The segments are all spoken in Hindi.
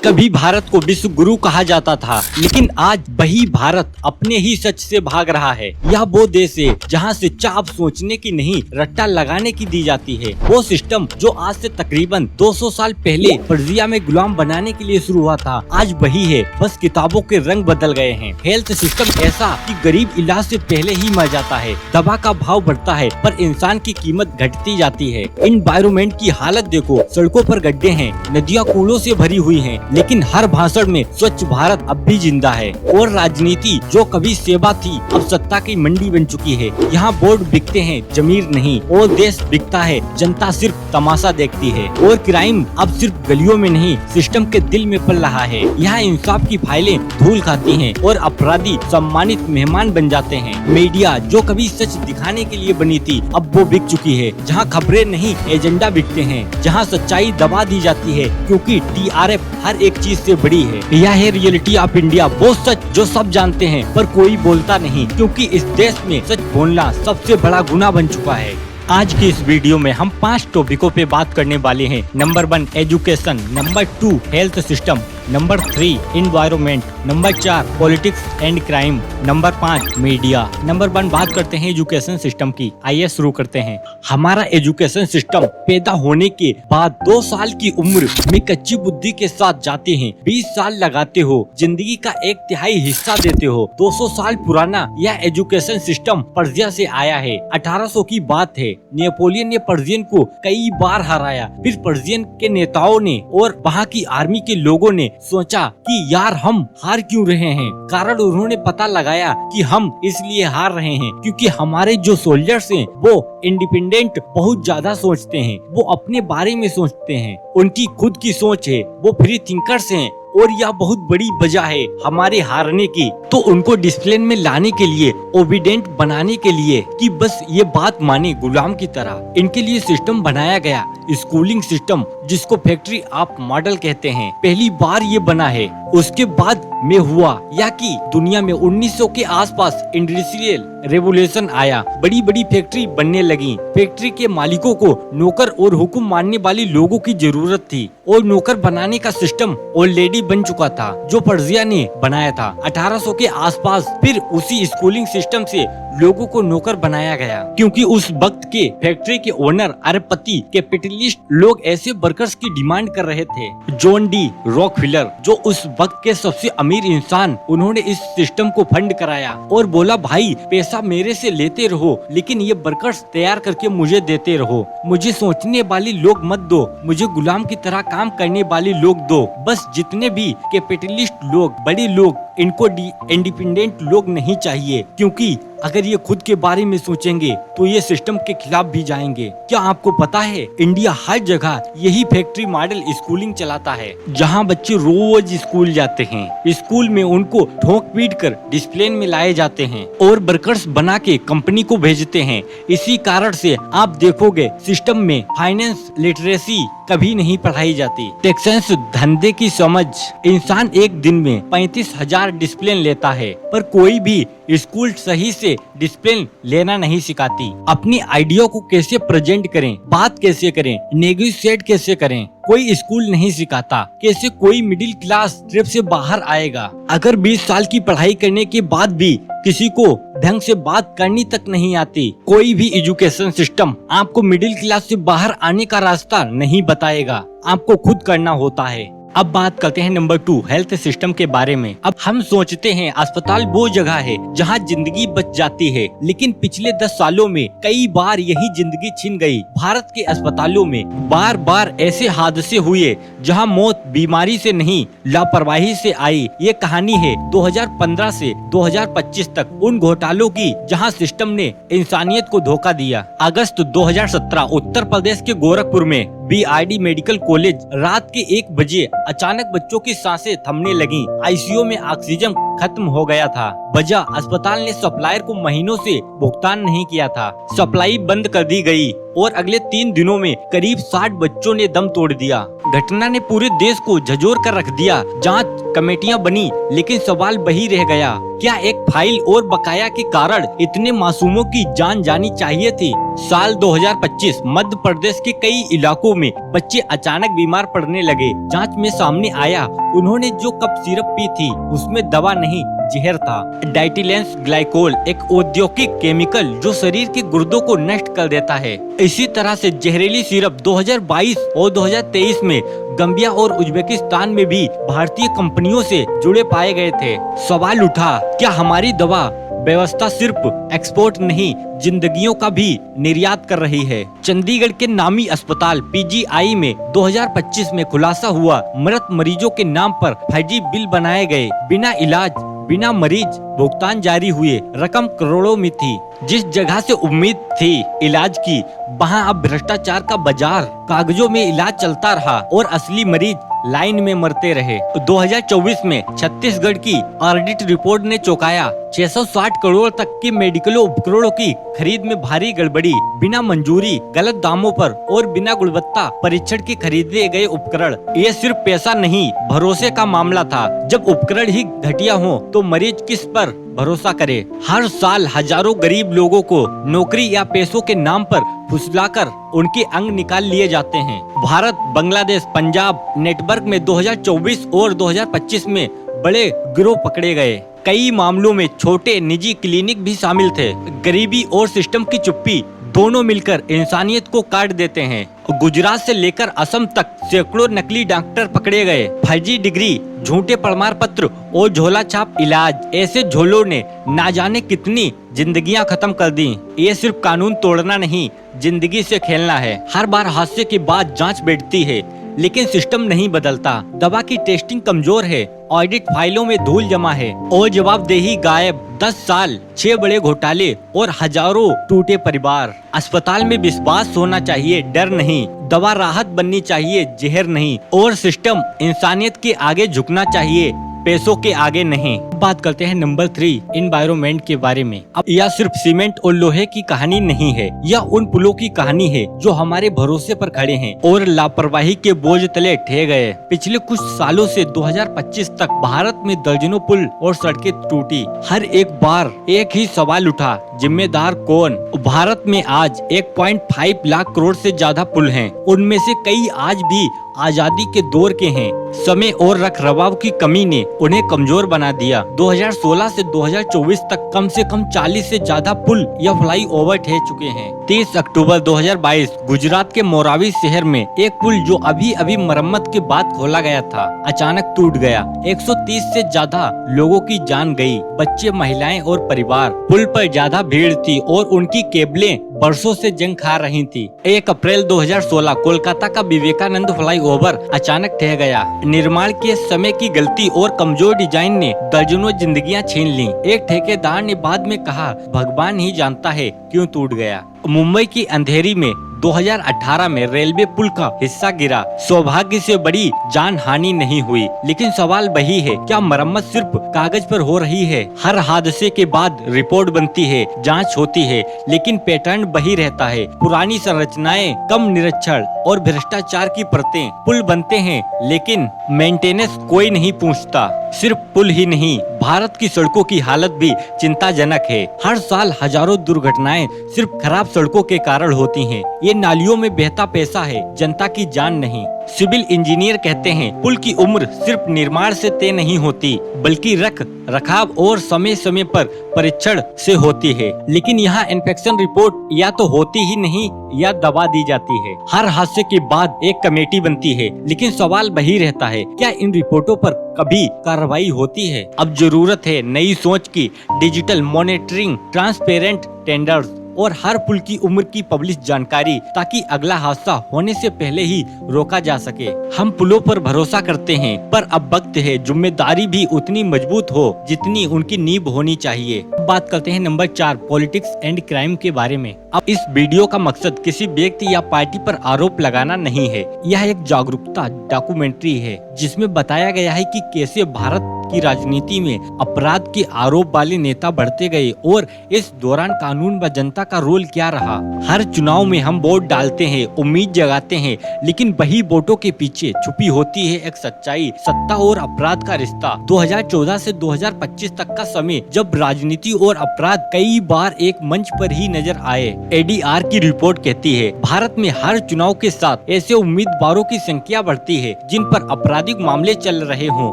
कभी भारत को विश्व गुरु कहा जाता था, लेकिन आज वही भारत अपने ही सच से भाग रहा है। यह वो देश है जहां शिक्षा अब सोचने की नहीं, रट्टा लगाने की दी जाती है। वो सिस्टम जो आज से तकरीबन 200 साल पहले पर्जिया में गुलाम बनाने के लिए शुरू हुआ था, आज वही है, बस किताबों के रंग बदल गए हैं। हेल्थ सिस्टम ऐसा कि गरीब इलाज से पहले ही मर जाता है, दवा का भाव बढ़ता है पर इंसान की कीमत घटती जाती है। एनवायरमेंट की हालत देखो, सड़कों पर गड्ढे हैं, नदियाँ कूड़ों से भरी हुई हैं, लेकिन हर भाषण में स्वच्छ भारत अब भी जिंदा है। और राजनीति जो कभी सेवा थी अब सत्ता की मंडी बन चुकी है। यहाँ बोर्ड बिकते हैं, जमीर नहीं। और देश बिकता है, जनता सिर्फ तमाशा देखती है। और क्राइम अब सिर्फ गलियों में नहीं, सिस्टम के दिल में पल रहा है। यहाँ इंसाफ की फाइलें धूल खाती हैं और अपराधी सम्मानित मेहमान बन जाते हैं। मीडिया जो कभी सच दिखाने के लिए बनी थी अब वो बिक चुकी है। जहाँ खबरें नहीं एजेंडा बिकते हैं, जहाँ सच्चाई दबा दी जाती है क्योंकि TRF हर एक चीज से बड़ी है। यह है रियलिटी ऑफ इंडिया, वो सच जो सब जानते हैं पर कोई बोलता नहीं, क्योंकि इस देश में सच बोलना सबसे बड़ा गुनाह बन चुका है। आज की इस वीडियो में हम 5 टॉपिकों पे बात करने वाले हैं। Number 1 education, number 2 health system, number 3 environment, number 4 politics and crime, number 5 media. Number 1 बात करते हैं एजुकेशन सिस्टम की। आइए शुरू करते हैं। हमारा एजुकेशन सिस्टम पैदा होने के बाद 2 साल की उम्र में कच्ची बुद्धि के साथ जाते हैं, 20 साल लगाते हो, जिंदगी का 1/3 हिस्सा देते हो। 200 साल पुराना यह एजुकेशन सिस्टम पर्जिया से आया है। 1800 की बात है। नेपोलियन ने पर्जियन को कई बार हराया। फिर पर्जियन के नेताओं ने और वहाँ की आर्मी के लोगों ने सोचा कि यार हम हार क्यों रहे हैं। कारण उन्होंने पता लगाया कि हम इसलिए हार रहे हैं क्योंकि हमारे जो सोल्जर्स हैं वो इंडिपेंडेंट बहुत ज्यादा सोचते हैं, वो अपने बारे में सोचते हैं, उनकी खुद की सोच है, वो फ्री थिंकर्स हैं। और यह बहुत बड़ी वजह है हमारे हारने की। तो उनको डिसिप्लिन में लाने के लिए, ओबीडेंट बनाने के लिए कि बस ये बात माने गुलाम की तरह, इनके लिए सिस्टम बनाया गया, स्कूलिंग सिस्टम, जिसको फैक्ट्री ऑफ मॉडल कहते हैं। पहली बार ये बना है। उसके बाद में हुआ या कि दुनिया में 1900 के आसपास इंडस्ट्रियल रेवोल्यूशन आया। बड़ी बड़ी फैक्ट्री बनने लगी। फैक्ट्री के मालिकों को नौकर और हुक्म मानने वाले लोगों की जरूरत थी और नौकर बनाने का सिस्टम ऑलरेडी बन चुका था जो पर्जिया ने बनाया था 1800 के आसपास। फिर उसी स्कूलिंग सिस्टम से लोगों को नौकर बनाया गया क्योंकि उस वक्त के फैक्ट्री के ओनर अरबपति कैपिटलिस्ट लोग ऐसे वर्कर्स की डिमांड कर रहे थे। जॉन डी रॉकफिलर जो उस वक्त के सबसे अमीर इंसान, उन्होंने इस सिस्टम को फंड कराया और बोला भाई पैसा मेरे से लेते रहो लेकिन ये वर्कर्स तैयार करके मुझे देते रहो। मुझे सोचने वाले लोग मत दो, मुझे गुलाम की तरह काम करने वाले लोग दो। बस जितने भी कैपिटलिस्ट लोग, बड़े लोग, इनको इंडिपेंडेंट लोग नहीं चाहिए क्योंकि अगर ये खुद के बारे में सोचेंगे तो ये सिस्टम के खिलाफ भी जाएंगे। क्या आपको पता है इंडिया हर जगह यही फैक्ट्री मॉडल स्कूलिंग चलाता है, जहाँ बच्चे रोज स्कूल जाते हैं। स्कूल में उनको ठोक पीट कर डिसिप्लिन में लाए जाते हैं और वर्कर्स बना के कंपनी को भेजते हैं। इसी कारण से आप देखोगे सिस्टम में फाइनेंस लिटरेसी कभी नहीं पढ़ाई जाती। टैक्सेस धंधे की समझ, इंसान एक दिन में 35,000 डिसिप्लिन लेता है पर कोई भी स्कूल सही से डिसिप्लिन लेना नहीं सिखाती। अपनी आइडिया को कैसे प्रेजेंट करें, बात कैसे करें, नेगोशिएट कैसे करें, कोई स्कूल नहीं सिखाता। कैसे कोई मिडिल क्लास ट्रिप से बाहर आएगा। अगर 20 साल की पढ़ाई करने के बाद भी किसी को ढंग से बात करनी तक नहीं आती, कोई भी एजुकेशन सिस्टम आपको मिडिल क्लास से बाहर आने का रास्ता नहीं बताएगा, आपको खुद करना होता है। अब बात करते हैं नंबर 2 हेल्थ सिस्टम के बारे में। अब हम सोचते हैं अस्पताल वो जगह है जहां जिंदगी बच जाती है, लेकिन पिछले 10 सालों में कई बार यही जिंदगी छिन गई। भारत के अस्पतालों में बार बार ऐसे हादसे हुए जहां मौत बीमारी से नहीं लापरवाही से आई। ये कहानी है 2015 से 2025 तक उन घोटालों की जहां सिस्टम ने इंसानियत को धोखा दिया। अगस्त 2017 उत्तर प्रदेश के गोरखपुर में BRD मेडिकल कॉलेज रात के 1 बजे अचानक बच्चों की सांसें थमने लगीं। ICU में ऑक्सीजन खत्म हो गया था। वजह अस्पताल ने सप्लायर को महीनों से भुगतान नहीं किया था। सप्लाई बंद कर दी गई और अगले 3 दिनों में करीब 60 बच्चों ने दम तोड़ दिया। घटना ने पूरे देश को झंझोर कर रख दिया। जांच कमेटियां बनी, लेकिन सवाल वही रह गया, क्या एक फाइल और बकाया के कारण इतने मासूमों की जान जानी चाहिए थी? साल 2025 मध्य प्रदेश के कई इलाकों में बच्चे अचानक बीमार पड़ने लगे। जांच में सामने आया, उन्होंने जो कप सिरप पी थी उसमें दवा नहीं, जहर था। डाइथिलेंस ग्लाइकोल एक औद्योगिक केमिकल जो शरीर के गुर्दों को नष्ट कर देता है। इसी तरह से जहरीली सिरप 2022 और 2023 में गंबिया और उज्बेकिस्तान में भी भारतीय कंपनियों से जुड़े पाए गए थे। सवाल उठा, क्या हमारी दवा व्यवस्था सिर्फ एक्सपोर्ट नहीं, जिंदगियों का भी निर्यात कर रही है? चंडीगढ़ के नामी अस्पताल पीजीआई में 2025 में खुलासा हुआ, मृत मरीजों के नाम पर फर्जी बिल बनाए गए। बिना इलाज, बिना मरीज भुगतान जारी हुए, रकम करोड़ों में थी। जिस जगह से उम्मीद थी इलाज की, वहां अब भ्रष्टाचार का बाजार। कागजों में इलाज चलता रहा और असली मरीज लाइन में मरते रहे। 2024 में छत्तीसगढ़ की ऑडिट रिपोर्ट ने चौंकाया। 660 करोड़ तक के मेडिकल उपकरणों की खरीद में भारी गड़बड़ी, बिना मंजूरी, गलत दामों पर और बिना गुणवत्ता परीक्षण के खरीदे गए उपकरण। ये सिर्फ पैसा नहीं, भरोसे का मामला था। जब उपकरण ही घटिया हो तो मरीज किस पर भरोसा करे? हर साल हजारों गरीब लोगों को नौकरी या पैसों के नाम पर फुसलाकर उनके अंग निकाल लिए जाते हैं। भारत, बांग्लादेश, पंजाब नेटवर्क में 2024 और 2025 में बड़े गिरोह पकड़े गए। कई मामलों में छोटे निजी क्लिनिक भी शामिल थे। गरीबी और सिस्टम की चुप्पी दोनों मिलकर इंसानियत को काट देते हैं। गुजरात से लेकर असम तक सैकड़ों नकली डॉक्टर पकड़े गए। फर्जी डिग्री, झूठे प्रमाण पत्र और झोला छाप इलाज। ऐसे झोलों ने ना जाने कितनी जिंदगियां खत्म कर दी। ये सिर्फ कानून तोड़ना नहीं, जिंदगी से खेलना है। हर बार हादसे के बाद जांच बैठती है, लेकिन सिस्टम नहीं बदलता। दवा की टेस्टिंग कमजोर है, ऑडिट फाइलों में धूल जमा है और जवाबदेही गायब। 10 साल, 6 बड़े घोटाले और हजारों टूटे परिवार। अस्पताल में विश्वास होना चाहिए, डर नहीं। दवा राहत बननी चाहिए, जहर नहीं। और सिस्टम इंसानियत के आगे झुकना चाहिए, पैसों के आगे नहीं। बात करते हैं नंबर 3, एनवायरनमेंट के बारे में। अब यह सिर्फ सीमेंट और लोहे की कहानी नहीं है, यह उन पुलों की कहानी है जो हमारे भरोसे पर खड़े हैं और लापरवाही के बोझ तले ढह गए। पिछले कुछ सालों से 2025 तक भारत में दर्जनों पुल और सड़कें टूटी। हर एक बार एक ही सवाल उठा, जिम्मेदार कौन? भारत में आज 1.5 लाख करोड़ से ज्यादा पुल हैं। उनमें से कई आज भी आजादी के दौर के हैं। समय और रखरखाव की कमी ने उन्हें कमजोर बना दिया। 2016 से 2024 तक कम से कम 40 से ज्यादा पुल या फ्लाई ओवर ढह चुके हैं। 30 अक्टूबर 2022 गुजरात के मोरावी शहर में एक पुल जो अभी अभी मरम्मत के बाद खोला गया था, अचानक टूट गया। 130 से ज्यादा लोगों की जान गई, बच्चे, महिलाएं और परिवार। पुल पर ज्यादा भीड़ थी और उनकी केबलें बरसों से जंग खा रही थी। 1 अप्रैल 2016 कोलकाता का विवेकानंद फ्लाईओवर अचानक ढह गया। निर्माण के समय की गलती और कमजोर डिजाइन ने दर्जनों जिंदगियां छीन ली। एक ठेकेदार ने बाद में कहा, भगवान ही जानता है क्यों टूट गया। मुंबई की अंधेरी में 2018 में रेलवे पुल का हिस्सा गिरा। सौभाग्य से बड़ी जान हानि नहीं हुई, लेकिन सवाल वही है, क्या मरम्मत सिर्फ कागज पर हो रही है? हर हादसे के बाद रिपोर्ट बनती है, जांच होती है, लेकिन पैटर्न वही रहता है। पुरानी संरचनाएं, कम निरीक्षण और भ्रष्टाचार की परतें। पुल बनते हैं, लेकिन मेंटेनेंस कोई नहीं पूछता। सिर्फ पुल ही नहीं, भारत की सड़कों की हालत भी चिंताजनक है। हर साल हजारों दुर्घटनाएं सिर्फ खराब सड़कों के कारण होती हैं। ये नालियों में बहता पैसा है, जनता की जान नहीं। सिविल इंजीनियर कहते हैं, पुल की उम्र सिर्फ निर्माण से तय नहीं होती, बल्कि रख रखाव और समय समय पर परीक्षण से होती है। लेकिन यहाँ इंस्पेक्शन रिपोर्ट या तो होती ही नहीं या दबा दी जाती है। हर हादसे के बाद एक कमेटी बनती है, लेकिन सवाल वही रहता है, क्या इन रिपोर्टों पर कभी कार्रवाई होती है? अब जरूरत है नई सोच की, डिजिटल मॉनिटरिंग, ट्रांसपेरेंट टेंडर्स और हर पुल की उम्र की पब्लिश जानकारी, ताकि अगला हादसा होने से पहले ही रोका जा सके। हम पुलों पर भरोसा करते हैं, पर अब वक्त है जिम्मेदारी भी उतनी मजबूत हो जितनी उनकी नींव होनी चाहिए। बात करते हैं नंबर 4, पॉलिटिक्स एंड क्राइम के बारे में। अब इस वीडियो का मकसद किसी व्यक्ति या पार्टी पर आरोप लगाना नहीं है। यह एक जागरूकता डॉक्यूमेंट्री है, जिसमें बताया गया है कि कैसे भारत कि राजनीति में अपराध के आरोप वाले नेता बढ़ते गए और इस दौरान कानून व जनता का रोल क्या रहा। हर चुनाव में हम वोट डालते हैं, उम्मीद जगाते हैं, लेकिन वही वोटों के पीछे छुपी होती है एक सच्चाई, सत्ता और अपराध का रिश्ता। 2014 से 2025 तक का समय जब राजनीति और अपराध कई बार एक मंच पर ही नजर आए। ADR की रिपोर्ट कहती है भारत में हर चुनाव के साथ ऐसे उम्मीदवारों की संख्या बढ़ती है जिन पर आपराधिक मामले चल रहे हों।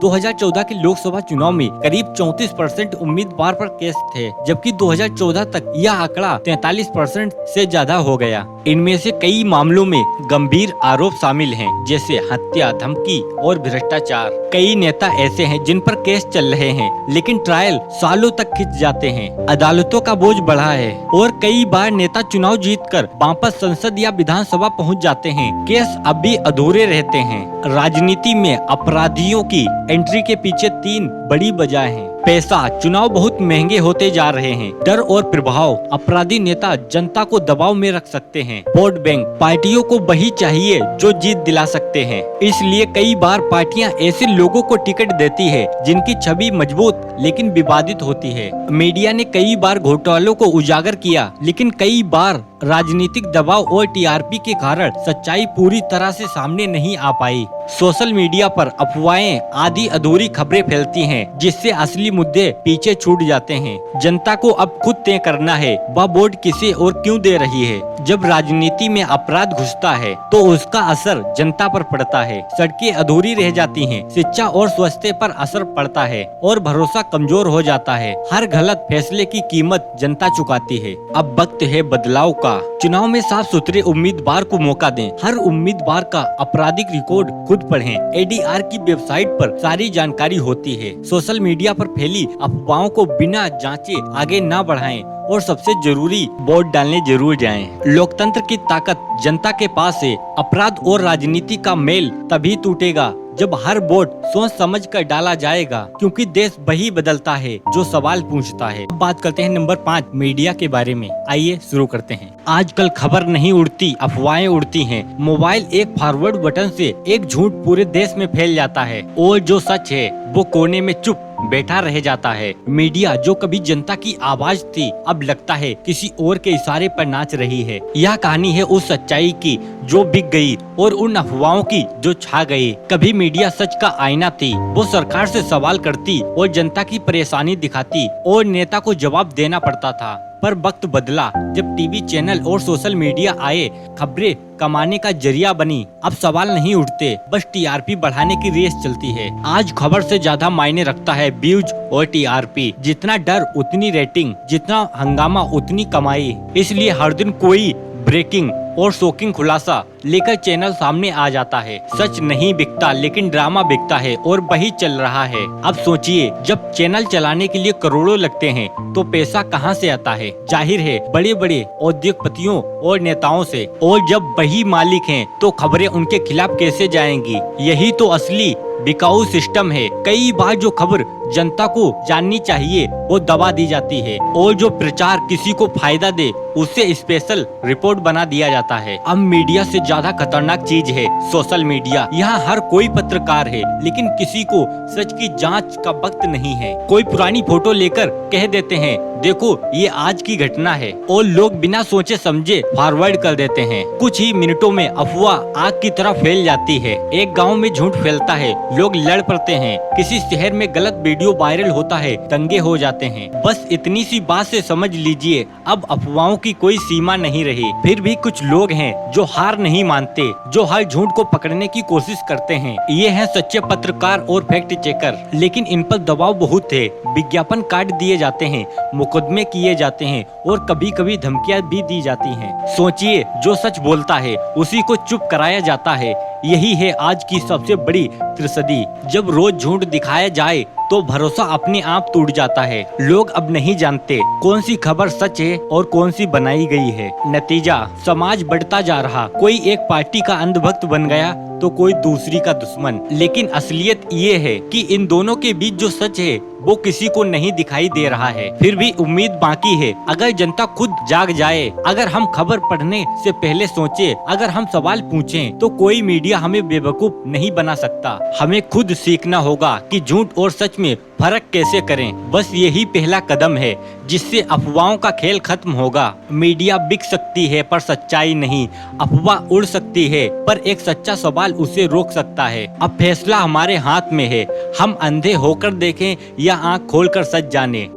2014 के लोकसभा चुनाव में करीब 34% उम्मीदवार पर केस थे, जबकि 2014 तक यह आंकड़ा 43% से ज्यादा हो गया। इनमें से कई मामलों में गंभीर आरोप शामिल हैं, जैसे हत्या, धमकी और भ्रष्टाचार। कई नेता ऐसे हैं जिन पर केस चल रहे हैं, लेकिन ट्रायल सालों तक खिंच जाते हैं। अदालतों का बोझ बढ़ा है और कई बार नेता चुनाव जीतकर वापस संसद या विधानसभा पहुंच जाते हैं। केस अब भी अधूरे रहते हैं। राजनीति में अपराधियों की एंट्री के पीछे 3 बड़ी वजह हैं। पैसा, चुनाव बहुत महंगे होते जा रहे हैं। डर और प्रभाव, अपराधी नेता जनता को दबाव में रख सकते हैं। वोट बैंक, पार्टियों को वही चाहिए जो जीत दिला सकते हैं, इसलिए कई बार पार्टियां ऐसे लोगों को टिकट देती है जिनकी छवि मजबूत लेकिन विवादित होती है। मीडिया ने कई बार घोटालों को उजागर किया, लेकिन कई बार राजनीतिक दबाव और TRP के कारण सच्चाई पूरी तरह से सामने नहीं आ पाई। सोशल मीडिया पर अफवाहें, आधी अधूरी खबरें फैलती हैं, जिससे असली मुद्दे पीछे छूट जाते हैं। जनता को अब खुद तय करना है वह वोट किसे और क्यों दे रही है। जब राजनीति में अपराध घुसता है तो उसका असर जनता पर पड़ता है। सड़कें अधूरी रह जाती हैं, शिक्षा और स्वास्थ्य पर असर पड़ता है और भरोसा कमजोर हो जाता है। हर गलत फैसले की कीमत जनता चुकाती है। अब वक्त है बदलाव का। चुनाव में साफ सुथरे उम्मीदवार को मौका दें। हर उम्मीदवार का आपराधिक रिकॉर्ड खुद पढ़ें। ADR की वेबसाइट पर सारी जानकारी होती है। सोशल मीडिया पर फैली अफवाहों को बिना जांचे आगे न बढ़ाएं और सबसे जरूरी, वोट डालने जरूर जाएं। लोकतंत्र की ताकत जनता के पास है। अपराध और राजनीति का मेल तभी टूटेगा जब हर वोट सोच समझ कर डाला जाएगा, क्योंकि देश वही बदलता है जो सवाल पूछता है। अब बात करते हैं नंबर 5 मीडिया के बारे में। आइए शुरू करते हैं। आजकल खबर नहीं उड़ती, अफवाहें उड़ती हैं। मोबाइल एक फॉरवर्ड बटन से एक झूठ पूरे देश में फैल जाता है और जो सच है वो कोने में चुप बैठा रह जाता है। मीडिया जो कभी जनता की आवाज थी, अब लगता है किसी और के इशारे पर नाच रही है। यह कहानी है उस सच्चाई की जो बिक गई और उन अफवाहों की जो छा गई। कभी मीडिया सच का आईना थी, वो सरकार से सवाल करती और जनता की परेशानी दिखाती और नेता को जवाब देना पड़ता था। पर वक्त बदला जब टीवी चैनल और सोशल मीडिया आए, खबरें कमाने का जरिया बनी। अब सवाल नहीं उठते, बस TRP बढ़ाने की रेस चलती है। आज खबर से ज्यादा मायने रखता है व्यूज और TRP। जितना डर उतनी रेटिंग, जितना हंगामा उतनी कमाई। इसलिए हर दिन कोई ब्रेकिंग और शॉकिंग खुलासा लेकर चैनल सामने आ जाता है। सच नहीं बिकता, लेकिन ड्रामा बिकता है और वही चल रहा है। अब सोचिए, जब चैनल चलाने के लिए करोड़ों लगते हैं तो पैसा कहां से आता है? जाहिर है बड़े बड़े उद्योगपतियों और नेताओं से। और जब वही मालिक हैं तो खबरें उनके खिलाफ कैसे जाएंगी? यही तो असली बिकाऊ सिस्टम है। कई बार जो खबर जनता को जाननी चाहिए वो दबा दी जाती है और जो प्रचार किसी को फायदा दे उससे स्पेशल रिपोर्ट बना दिया जाता है। अब मीडिया से ज्यादा खतरनाक चीज है सोशल मीडिया। यहाँ हर कोई पत्रकार है, लेकिन किसी को सच की जांच का वक्त नहीं है। कोई पुरानी फोटो लेकर कह देते हैं देखो ये आज की घटना है, और लोग बिना सोचे समझे फॉरवर्ड कर देते हैं। कुछ ही मिनटों में अफवाह आग की तरह फैल जाती है। एक गांव में झूठ फैलता है, लोग लड़ पड़ते हैं। किसी शहर में गलत वीडियो वायरल होता है, दंगे हो जाते हैं। बस इतनी सी बात से समझ लीजिए अब अफवाहों की कोई सीमा नहीं रही। फिर भी कुछ लोग हैं जो हार नहीं मानते, जो हर झूठ को पकड़ने की कोशिश करते हैं। ये हैं सच्चे पत्रकार और फैक्ट चेकर। लेकिन इन पर दबाव बहुत है। विज्ञापन काट दिए जाते हैं, मुकदमे किए जाते हैं और कभी कभी धमकियां भी दी जाती हैं। सोचिए, जो सच बोलता है उसी को चुप कराया जाता है। यही है आज की सबसे बड़ी त्रसदी। जब रोज झूठ दिखाया जाए तो भरोसा अपने आप टूट जाता है। लोग अब नहीं जानते कौन सी खबर सच है और कौन सी बनाई गई है। नतीजा, समाज बढ़ता जा रहा। कोई एक पार्टी का अंधभक्त बन गया तो कोई दूसरी का दुश्मन। लेकिन असलियत ये है कि इन दोनों के बीच जो सच है वो किसी को नहीं दिखाई दे रहा है। फिर भी उम्मीद बाकी है। अगर जनता खुद जाग जाए, अगर हम खबर पढ़ने से पहले सोचे, अगर हम सवाल पूछें, तो कोई मीडिया हमें बेवकूफ नहीं बना सकता। हमें खुद सीखना होगा कि झूठ और सच में फर्क कैसे करें। बस यही पहला कदम है जिससे अफवाहों का खेल खत्म होगा। मीडिया बिक सकती है पर सच्चाई नहीं, अफवाह उड़ सकती है पर एक सच्चा सवाल उसे रोक सकता है। अब फैसला हमारे हाथ में है, हम अंधे होकर देखें या आंख खोलकर सच जाने।